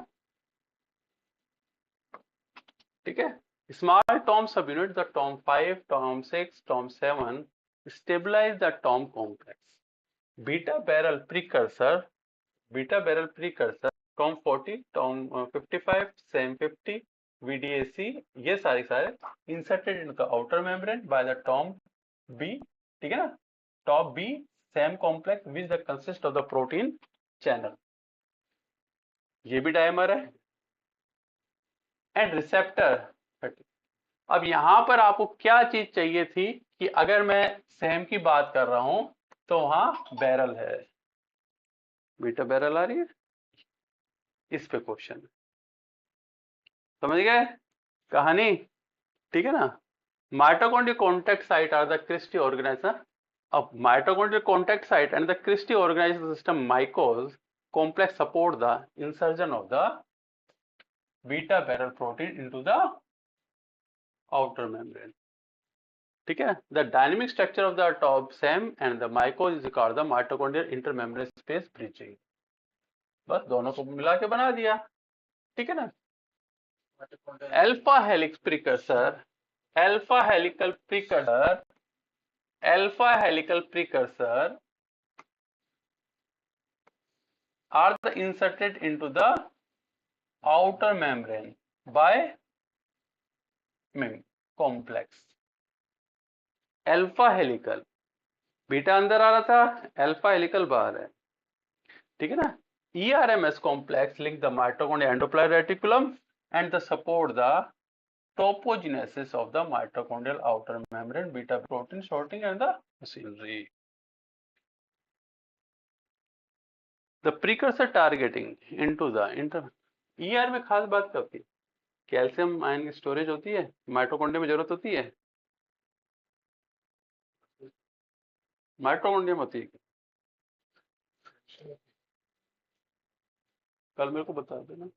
ठीक है। Small TOM sub unit the TOM 5, TOM 6, TOM 7 stabilize the TOM complex. Beta barrel precursor, beta barrel precursor TOM 40, TOM 55, SAM 50, VDAC, ये सारे सारे inserted in the outer membrane by the TOM B, ठीक है ना, top B SAM complex which the consist of the protein channel, ये भी dimer है। And receptor, अब यहां पर आपको क्या चीज चाहिए थी कि अगर मैं सेम की बात कर रहा हूं तो वहां बैरल है, बीटा बैरल आ रही है, इस पे क्वेश्चन, समझ गए कहानी, ठीक है ना। Mitochondrial contact site are the cristae organizer. अब mitochondrial contact site and the cristae organizer system MICOS complex support the insertion of the beta barrel protein into the outer membrane. ठीक है, the dynamic structure of the TOB SAM and the MICOS is called the mitochondrial intermembrane space bridging. बस दोनों को मिला के बना दिया, ठीक है ना। Alpha helix precursor, alpha helical precursor, alpha helical precursor are the inserted into the outer membrane by complex। Alpha helical, beta अंदर आ रहा था, अल्फा हेलिकल बाहर है, ठीक है ना। ERMS complex link the mitochondria endoplasmic reticulum and the support the topogenesis of the mitochondrial outer membrane, beta protein sorting and the machinery। The precursor targeting into the ER में खास बात क्या होती है? कैल्शियम आयन की storage होती है, mitochondria में जरूरत होती है, माइटोकॉन्ड्रिया में होती है। कल मेरे को बता देना।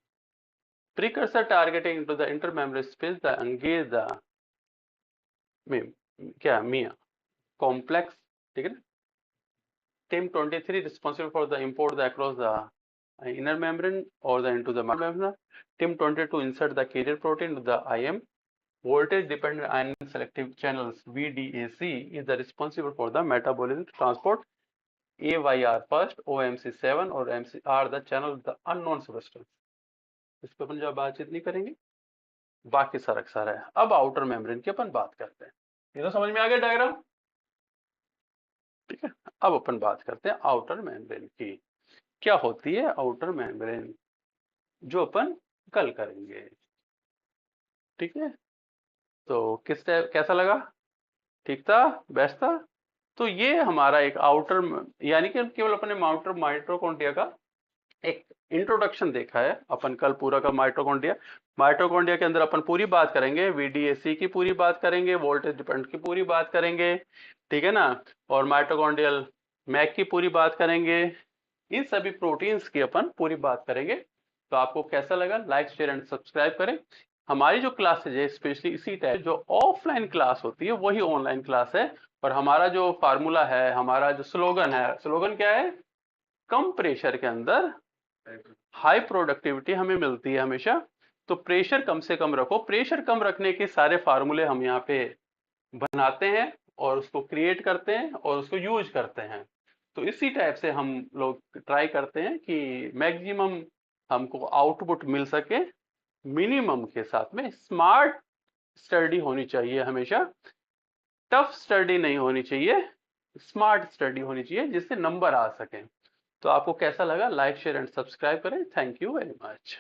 Precursor targeting into the intermembrane space the engage the क्या मिया कॉम्प्लेक्स, ठीक है ना। TIM23 responsible for the import the across the inner membrane or the into the membrane. TIM22 insert the carrier protein to the IM. Voltage dependent ion selective channels VDAC is the responsible for the metabolism transport AYR first, OMC7 और MCR the channel the unknown substance। इस पर अपन जो बातचीत नहीं करेंगे, बाकी सारा है। अब आउटर मेम्ब्रेन की अपन बात करते हैं। ये तो समझ में आ गया डायग्राम, ठीक है। अब अपन बात करते हैं आउटर मेम्ब्रेन की। क्या होती है आउटर मेम्ब्रेन, जो अपन कल करेंगे, ठीक है। तो किस टाइप कैसा लगा, ठीक था, बेस्ट था। तो ये हमारा एक आउटर, यानी कि केवल अपने आउटर माइटोकॉन्ड्रिया का एक इंट्रोडक्शन देखा है अपन कल पूरा का। माइटोकॉन्ड्रिया के अंदर अपन पूरी बात करेंगे, वीडीएसी की पूरी बात करेंगे, वोल्टेज डिपेंडेंट की पूरी बात करेंगे, ठीक है ना। और माइटोकॉन्ड्रियल मैक की पूरी बात करेंगे, इन सभी प्रोटीन्स की अपन पूरी बात करेंगे। तो आपको कैसा लगा, लाइक शेयर एंड सब्सक्राइब करें। हमारी जो क्लासेज है स्पेशली इसी टाइप जो ऑफलाइन क्लास होती है वही ऑनलाइन क्लास है। और हमारा जो फार्मूला है, हमारा जो स्लोगन है, स्लोगन क्या है, कम प्रेशर के अंदर हाई प्रोडक्टिविटी हमें मिलती है हमेशा। तो प्रेशर कम से कम रखो, प्रेशर कम रखने के सारे फार्मूले हम यहाँ पे बनाते हैं और उसको क्रिएट करते हैं और उसको यूज करते हैं। तो इसी टाइप से हम लोग ट्राई करते हैं कि मैक्सिमम हमको आउटपुट मिल सके मिनिमम के साथ में। स्मार्ट स्टडी होनी चाहिए हमेशा, टफ स्टडी नहीं होनी चाहिए, स्मार्ट स्टडी होनी चाहिए जिससे नंबर आ सके। तो आपको कैसा लगा, लाइक शेयर एंड सब्सक्राइब करें। Thank you very much.